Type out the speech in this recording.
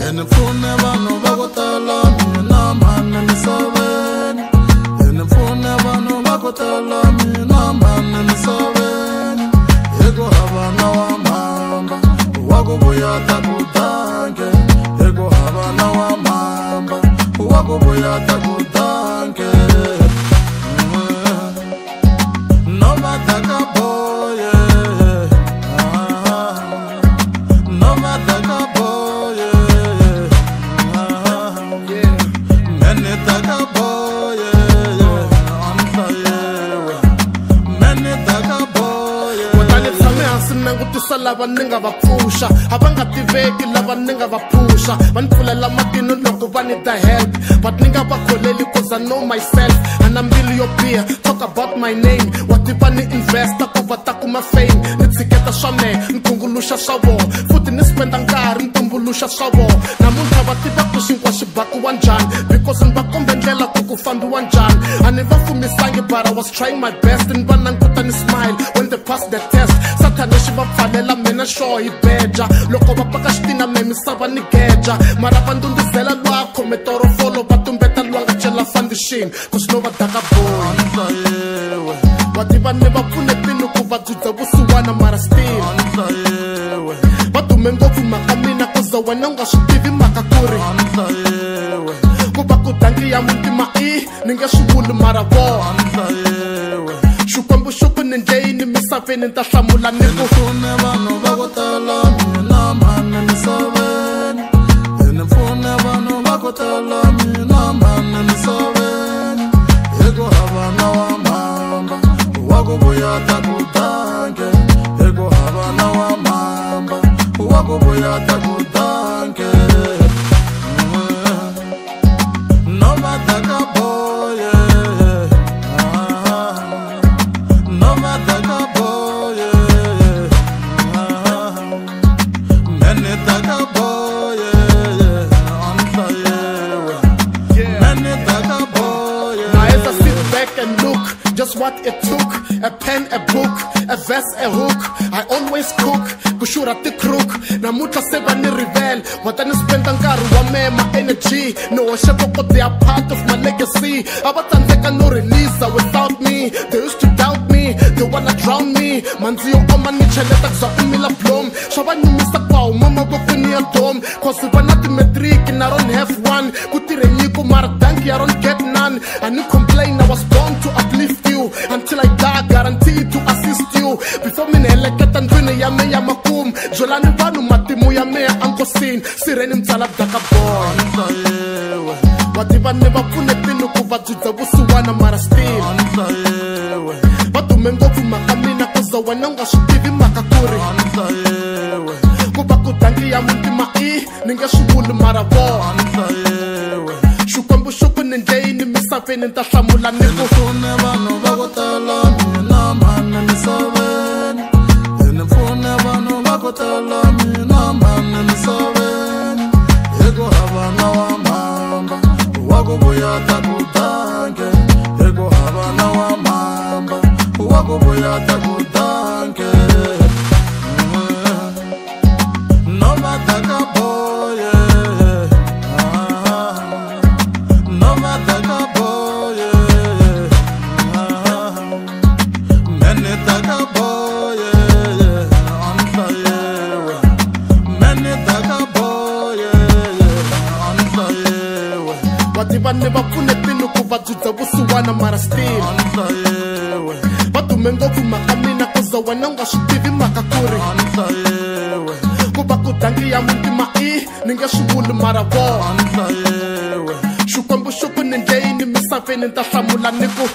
Enifune vanhu va ku tala mina mani misaveni. Enifune vanhu va ku tala mina mani misaveni. Hi ku hava na wa mhamba wa ku vuya ta ku dange. Hi ku hava na wa mhamba wa ku vuya ta ku dange. No matter ka boy, no matter ka boy, many taka boy, I'm tired. Many taka boy. Watani tshame hansi langutisa lava ni nga va pfuxa, a va nga tiveki lava ni nga va pfuxa. Va ni pfulela matino loko va need the help, but ni nga va kholeli cause I know myself. And I'm really your peer, talk about my name. What if I ni investa ku va ta kuma fame? Ni tshiketa swa mehe, ni tumbuluxa swa vona, futhi ni spenda nkarhi ni tumbuluxa swa vona. Namuntlha va tiva ku xinkwa xi bakiwa njhani, because ni va kombe ndlela ku ku fambiwa njhani. A ni va fumisangi but I was trying my best. Ni va languta ni smile when they pass the test. Sathane xi va pfalela mina sure hi beja, loko va paka xitina mehe misava ni geja. Mara va ndunduzela lwa khome torofolo, va tumbeta lwa nga chela foundation cause no va daka boy. Va tiva ni va pfunetini ku va dzudza vusiwana mara still va dume ngopfu mhaka mina cause wena u nga swi tivi mhaka ku ri ku va ku dangi ya muntima ni nge swi vuli mara vona. Xikwembu xo ku ni ndleyini misaveni ni ta hlamula ni ku Enifune vanhu va ku tala mina mani misaveni. Enifune vanhu va ku tala mina mani misaveni. Hi ku hava na wa mhamba wa ku vuya ta ku dange. Hi ku hava na wa mhamba wa ku vuya ta ku dange. No matter ka boy, no matter ka boy, many taka boy, I'm tired. Many taka boy. now as I sit back and look just what it took, a pen, a book, a verse, a hook. I always cook kushura ti crook. Namuntlha se va ni rivel, va ta ni spenda nkarhi wa mehe ma energy. No hoxa voko, they are part of my legacy. A va tsandzeka no release without me. They used to doubt me, they wanna drown me. Mandzi yo oma ni cheleta ku za ku mila blom. Swa va nyumisa ku huma mavokweni ya dom, cause va na ti-matric and I don't have one. Ku tirhe nyiko mara danki I don't get none. I ni complain, I was born to uplift you. Until I die, guaranteed to assist you. Before me ni heleketa ndlwini ya mehe ya makumu, byelani vanhu matimu ya mehe a nkosini. Sirheni mtsala daka boy. Va tiva ni va pfunetini ku va dzudza vusiwana mara still va dume ngopfu mhaka mina cause wena u nga swi tivi mhaka ku ri ku va ku dangi ya muntima ni nge swi vuli mara vona. Xikwembu xo ku ni ndleyini misaveni ni ta hlamula ni ku Enifune vanhu va ku tala mina mani misaveni. Enifune vanhu va ku tala mina mani misaveni. Hi ku hava na wa mhamba wa ku vuya ta ku dange. Hi ku hava na wa mhamba wa ku vuya ta ku dange. No matter ka boy, no matter ka boy, many taka boy, I'm tired. Many taka boy, I'm tired. va tiva ni va pfunetini ku va dzudza vusiwana mara still I'm tired. va dume ngopfu mhaka mina cause wena u nga swi tivi mhaka ku ri I'm tired. ku va ku dangi ya muntima ni nge swi vuli mara vona. I'm tired. Xikwembu xo ku ni ndleyini misaveni ni ta hlamula ni ku